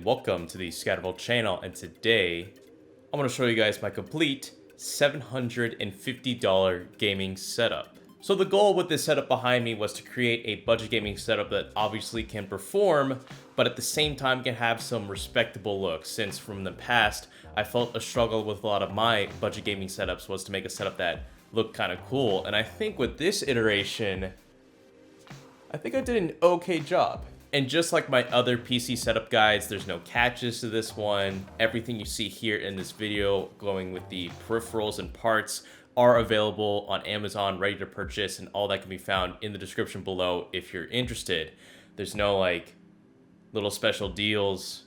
welcome to the Scatterville channel, and today I'm going to show you guys my complete $750 gaming setup. So the goal with this setup behind me was to create a budget gaming setup that obviously can perform, but at the same time can have some respectable looks, since from the past I felt a struggle with a lot of my budget gaming setups was to make a setup that looked kind of cool, and I think with this iteration, I think I did an okay job. And just like my other PC setup guides, there's no catches to this one. Everything you see here in this video going with the peripherals and parts are available on Amazon, ready to purchase, and all that can be found in the description below if you're interested. There's no like little special deals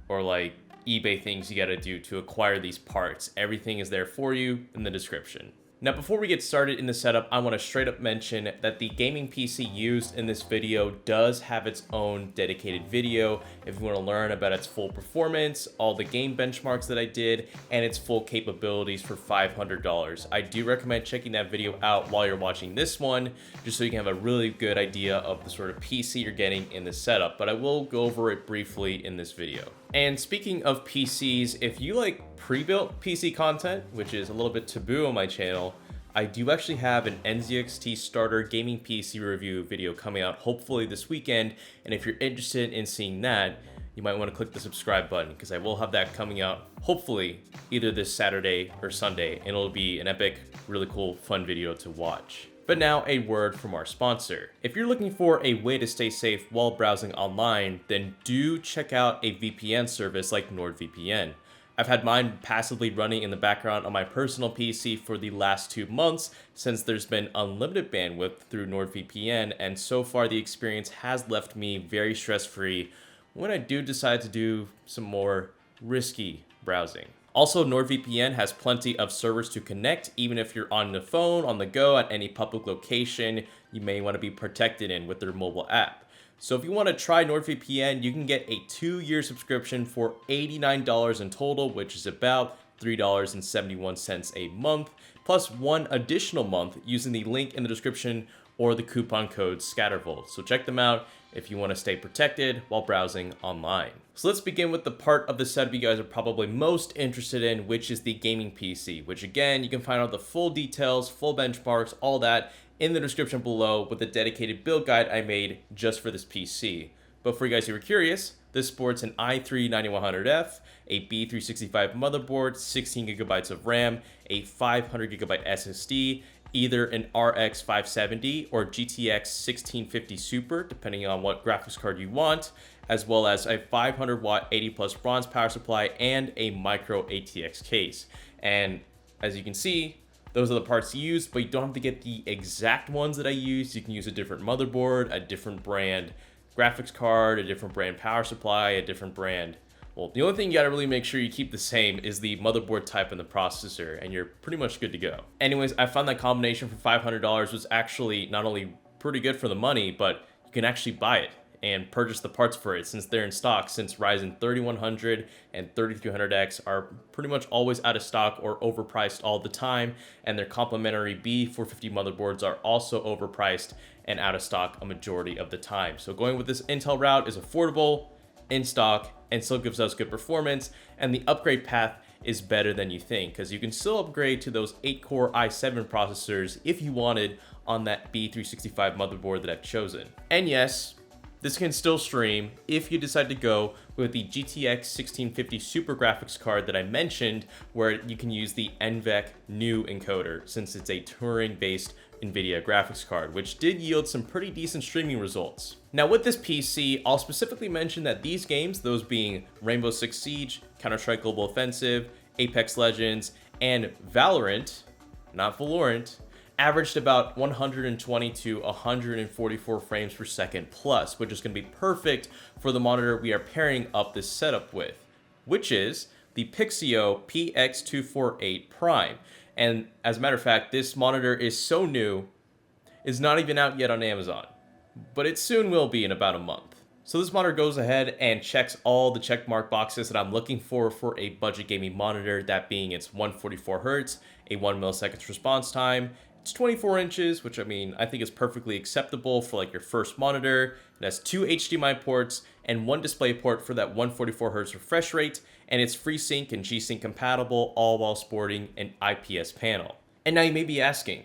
or like eBay things you gotta do to acquire these parts. Everything is there for you in the description. Now, before we get started in the setup, I want to straight up mention that the gaming PC used in this video does have its own dedicated video if you want to learn about its full performance, all the game benchmarks that I did, and its full capabilities for $500. I do recommend checking that video out while you're watching this one, just so you can have a really good idea of the sort of PC you're getting in this setup, but I will go over it briefly in this video. And speaking of PCs, if you like pre-built PC content, which is a little bit taboo on my channel, I do actually have an NZXT starter gaming PC review video coming out hopefully this weekend, and if you're interested in seeing that, you might want to click the subscribe button because I will have that coming out hopefully either this Saturday or Sunday, and it'll be an epic, really cool, fun video to watch. But now a word from our sponsor. If you're looking for a way to stay safe while browsing online, then do check out a VPN service like NordVPN. I've had mine passively running in the background on my personal PC for the last 2 months since there's been unlimited bandwidth through NordVPN, and so far the experience has left me very stress-free when I do decide to do some more risky browsing. Also, NordVPN has plenty of servers to connect, even if you're on the phone, on the go, at any public location you may want to be protected in with their mobile app. So if you want to try NordVPN, you can get a 2-year subscription for $89 in total, which is about $3.71 a month, plus 1 additional month using the link in the description or the coupon code Scatterville. So check them out if you want to stay protected while browsing online. So let's begin with the part of the setup you guys are probably most interested in, which is the gaming PC, which again, you can find out the full details, full benchmarks, all that in the description below with a dedicated build guide I made just for this PC. But for you guys who are curious, this sports an i3-9100F, a B365 motherboard, 16GB of RAM, a 500GB SSD, either an RX 570 or GTX 1650 Super, depending on what graphics card you want, as well as a 500 watt 80 plus bronze power supply and a micro ATX case. And as you can see, those are the parts used, but you don't have to get the exact ones that I used. You can use a different motherboard, a different brand graphics card, a different brand power supply, a different brand. Well, the only thing you gotta really make sure you keep the same is the motherboard type and the processor, and you're pretty much good to go. Anyways, I found that combination for $500 was actually not only pretty good for the money, but you can actually buy it and purchase the parts for it since they're in stock, since Ryzen 3100 and 3300X are pretty much always out of stock or overpriced all the time, and their complementary B450 motherboards are also overpriced and out of stock a majority of the time. So going with this Intel route is affordable, in stock, and still gives us good performance, and the upgrade path is better than you think, because you can still upgrade to those 8-core i7 processors if you wanted on that B365 motherboard that I've chosen. And yes, this can still stream if you decide to go with the GTX 1650 Super graphics card that I mentioned, where you can use the NVENC new encoder, since it's a Turing-based NVIDIA graphics card, which did yield some pretty decent streaming results. Now with this PC, I'll specifically mention that these games, those being Rainbow Six Siege, Counter-Strike Global Offensive, Apex Legends, and Valorant, not Valorant, averaged about 120 to 144 frames per second plus, which is going to be perfect for the monitor we are pairing up this setup with, which is the Pixio PX248 Prime. And as a matter of fact, this monitor is so new, it's not even out yet on Amazon, but it soon will be in about a month. So this monitor goes ahead and checks all the checkmark boxes that I'm looking for a budget gaming monitor, that being its 144 Hz, a 1 millisecond response time, It's 24 inches, which I mean, I think is perfectly acceptable for like your first monitor. It has 2 HDMI ports and 1 display port for that 144Hz refresh rate, and it's FreeSync and G-Sync compatible, all while sporting an IPS panel. And now you may be asking,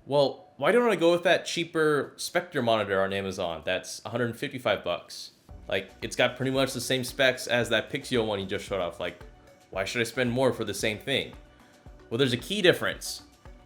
well, why don't I go with that cheaper Spectre monitor on Amazon that's 155 bucks? Like, it's got pretty much the same specs as that Pixio one you just showed off. Like, why should I spend more for the same thing? Well, there's a key difference.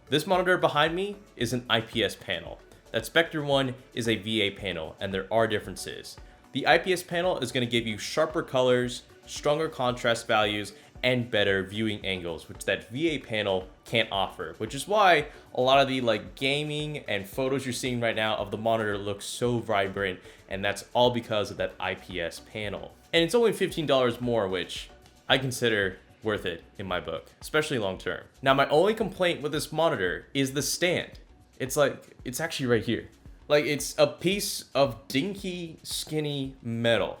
This monitor behind me is an IPS panel. That Spectre one is a VA panel, and there are differences. The IPS panel is going to give you sharper colors, stronger contrast values, and better viewing angles, which that VA panel can't offer, which is why a lot of the like gaming and photos you're seeing right now of the monitor look so vibrant, and that's all because of that IPS panel. And it's only $15 more, which I consider worth it in my book, especially long term. Now, my only complaint with this monitor is the stand. It's actually right here. Like, it's a piece of dinky, skinny metal.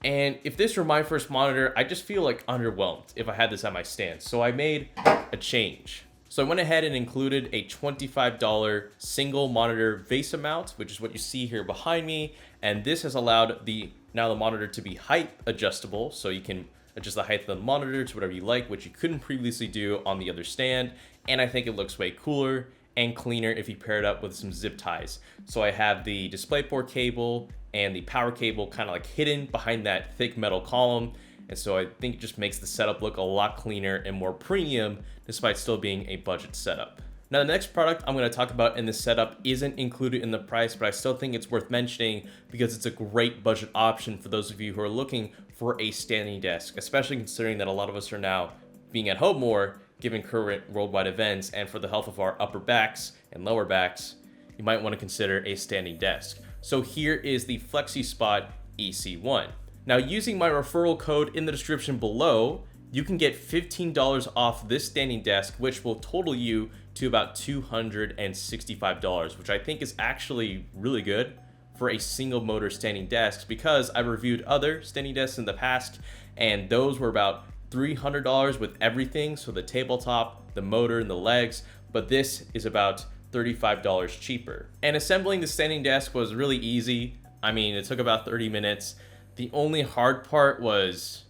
And if this were my first monitor, I just feel like underwhelmed if I had this at my stand. So I made a change. So I went ahead and included a $25 single monitor VESA mount, which is what you see here behind me. And this has allowed the monitor to be height adjustable. So you can adjust the height of the monitor to whatever you like, which you couldn't previously do on the other stand. And I think it looks way cooler and cleaner if you pair it up with some zip ties. So I have the DisplayPort cable and the power cable kind of like hidden behind that thick metal column. And so I think it just makes the setup look a lot cleaner and more premium, despite still being a budget setup. Now, the next product I'm going to talk about in this setup isn't included in the price, but I still think it's worth mentioning because it's a great budget option for those of you who are looking for a standing desk, especially considering that a lot of us are now being at home more, given current worldwide events, and for the health of our upper backs and lower backs, you might want to consider a standing desk. So here is the Flexispot EC1. Now, using my referral code in the description below, you can get $15 off this standing desk, which will total you to about $265, which I think is actually really good for a single motor standing desk, because I reviewed other standing desks in the past, and those were about $300 with everything, so the tabletop, the motor, and the legs, but this is about $35 cheaper. And assembling the standing desk was really easy. I mean, it took about 30 minutes. The only hard part was,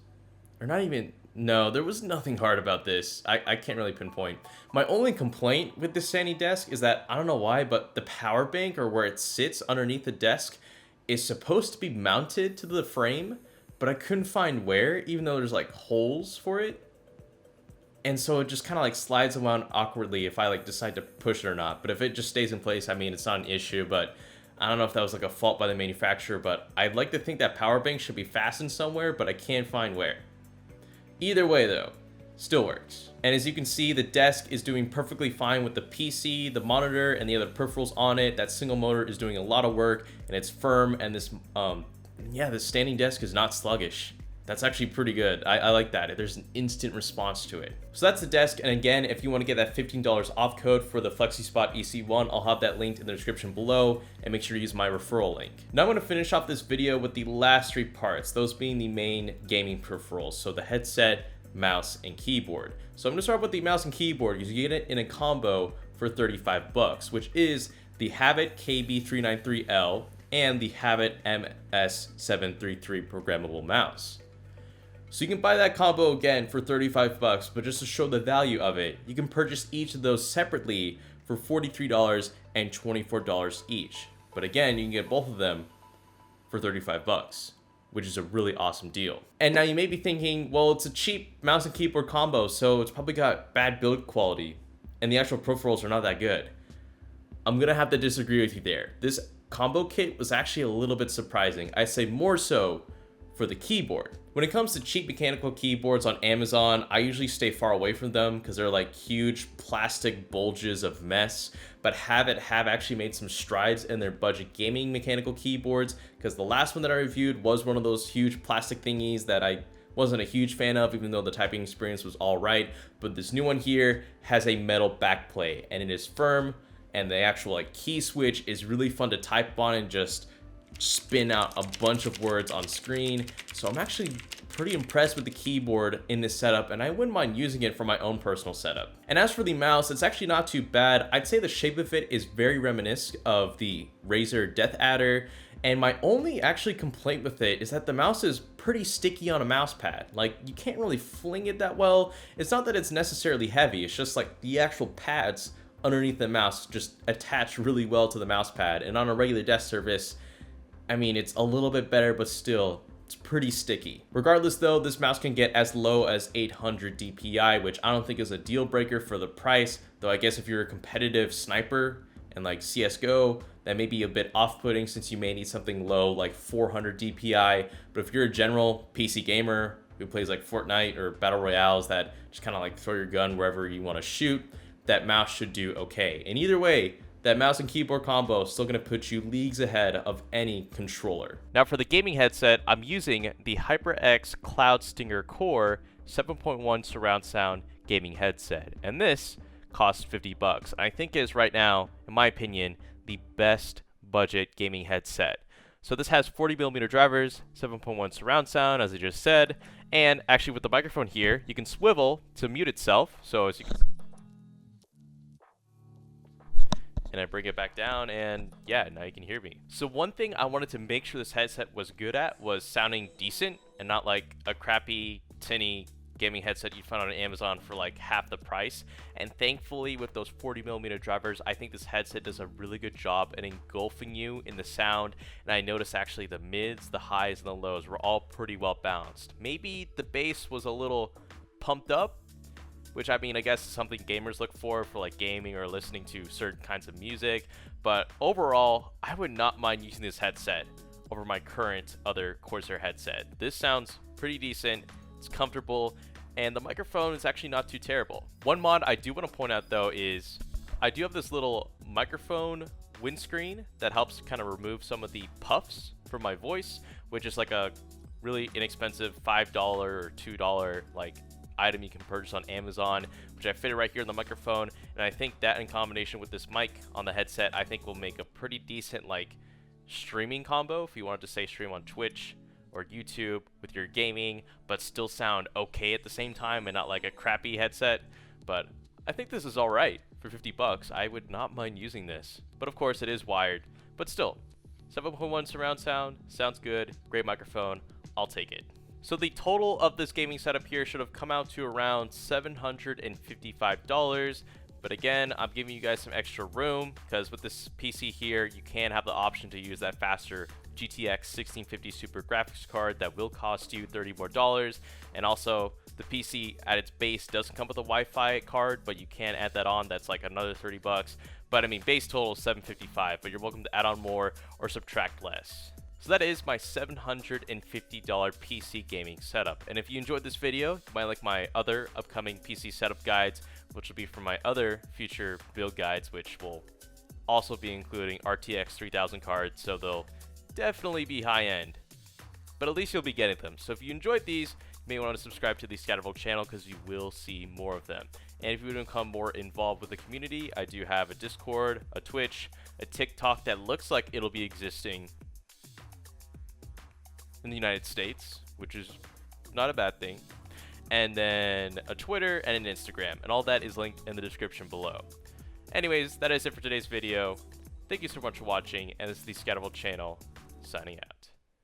there was nothing hard about this. I can't really pinpoint. My only complaint with this standing desk is that, I don't know why, but the power bank, or where it sits underneath the desk, is supposed to be mounted to the frame, but I couldn't find where, even though there's like holes for it. And so it just kind of like slides around awkwardly if I like decide to push it or not. But if it just stays in place, I mean, it's not an issue, but I don't know if that was like a fault by the manufacturer, but I'd like to think that power bank should be fastened somewhere, but I can't find where. Either way though, still works. And as you can see, the desk is doing perfectly fine with the PC, the monitor, and the other peripherals on it. That single motor is doing a lot of work, and it's firm, and this standing desk is not sluggish. That's actually pretty good. I like that. There's an instant response to it. So that's the desk. And again, if you want to get that $15 off code for the Flexispot EC1, I'll have that linked in the description below, and make sure to use my referral link. Now I'm going to finish off this video with the last 3 parts, those being the main gaming peripherals. So the headset, mouse, and keyboard. So I'm going to start with the mouse and keyboard because you get it in a combo for 35 bucks, which is the Havit KB393L and the Havit MS733 programmable mouse. So you can buy that combo again for 35 bucks, but just to show the value of it, you can purchase each of those separately for $43 and $24 each. But again, you can get both of them for 35 bucks, which is a really awesome deal. And now you may be thinking, well, it's a cheap mouse and keyboard combo, so it's probably got bad build quality, and the actual peripherals are not that good. I'm gonna have to disagree with you there. This combo kit was actually a little bit surprising. I say more so for the keyboard. When it comes to cheap mechanical keyboards on Amazon, I usually stay far away from them because they're like huge plastic bulges of mess. But Havit have actually made some strides in their budget gaming mechanical keyboards, because the last one that I reviewed was one of those huge plastic thingies that I wasn't a huge fan of, even though the typing experience was all right. But this new one here has a metal backplate, and it is firm, and the actual like key switch is really fun to type on and just spin out a bunch of words on screen. So I'm actually pretty impressed with the keyboard in this setup, and I wouldn't mind using it for my own personal setup. And as for the mouse, it's actually not too bad. I'd say the shape of it is very reminiscent of the Razer Death Adder, and my only actually complaint with it is that the mouse is pretty sticky on a mouse pad. Like, you can't really fling it that well. It's not that it's necessarily heavy, it's just like the actual pads underneath the mouse just attach really well to the mouse pad, and on a regular desk surface, I mean, it's a little bit better, but still, it's pretty sticky. Regardless though, this mouse can get as low as 800 DPI, which I don't think is a deal breaker for the price, though I guess if you're a competitive sniper and like CSGO, that may be a bit off-putting since you may need something low like 400 DPI. But if you're a general PC gamer who plays like Fortnite or Battle Royales that just kind of like throw your gun wherever you want to shoot, that mouse should do okay. And either way, that mouse and keyboard combo is still going to put you leagues ahead of any controller. Now for the gaming headset, I'm using the HyperX Cloud Stinger Core 7.1 surround sound gaming headset. And this costs $50. I think is right now, in my opinion, the best budget gaming headset. So this has 40mm drivers, 7.1 surround sound, as I just said, and actually with the microphone here, you can swivel to mute itself. So as you can, and I bring it back down, and yeah, now you can hear me. So one thing I wanted to make sure this headset was good at was sounding decent and not like a crappy tinny gaming headset you'd find on Amazon for like half the price. And thankfully with those 40mm drivers, I think this headset does a really good job at engulfing you in the sound. And I noticed actually the mids, the highs, and the lows were all pretty well balanced. Maybe the bass was a little pumped up, which I mean, I guess is something gamers look for like gaming or listening to certain kinds of music. But overall, I would not mind using this headset over my current other Corsair headset. This sounds pretty decent, it's comfortable, and the microphone is actually not too terrible. One mod I do want to point out though is I do have this little microphone windscreen that helps kind of remove some of the puffs from my voice, which is like a really inexpensive $5 or $2 like item you can purchase on Amazon, which I fitted right here in the microphone. And I think that in combination with this mic on the headset, I think will make a pretty decent like streaming combo if you wanted to say stream on Twitch or YouTube with your gaming, but still sound okay at the same time and not like a crappy headset. But I think this is all right for $50. I would not mind using this, but of course it is wired, but still 7.1 surround sound sounds good, great microphone, I'll take it. So the total of this gaming setup here should have come out to around $755. But again, I'm giving you guys some extra room because with this PC here, you can have the option to use that faster GTX 1650 Super graphics card that will cost you $30 more. And also, the PC at its base doesn't come with a Wi-Fi card, but you can add that on. That's like another $30. But I mean, base total is $755, but you're welcome to add on more or subtract less. So that is my $750 PC gaming setup. And if you enjoyed this video, you might like my other upcoming PC setup guides, which will be for my other future build guides, which will also be including RTX 3000 cards, so they'll definitely be high-end. But at least you'll be getting them. So if you enjoyed these, you may want to subscribe to the Scattervolt channel because you will see more of them. And if you want to become more involved with the community, I do have a Discord, a Twitch, a TikTok that looks like it'll be existing in the United States, which is not a bad thing, and then a Twitter and an Instagram, and all that is linked in the description below. Anyways, that is it for today's video. Thank you so much for watching, and this is the Scattervolt channel, signing out.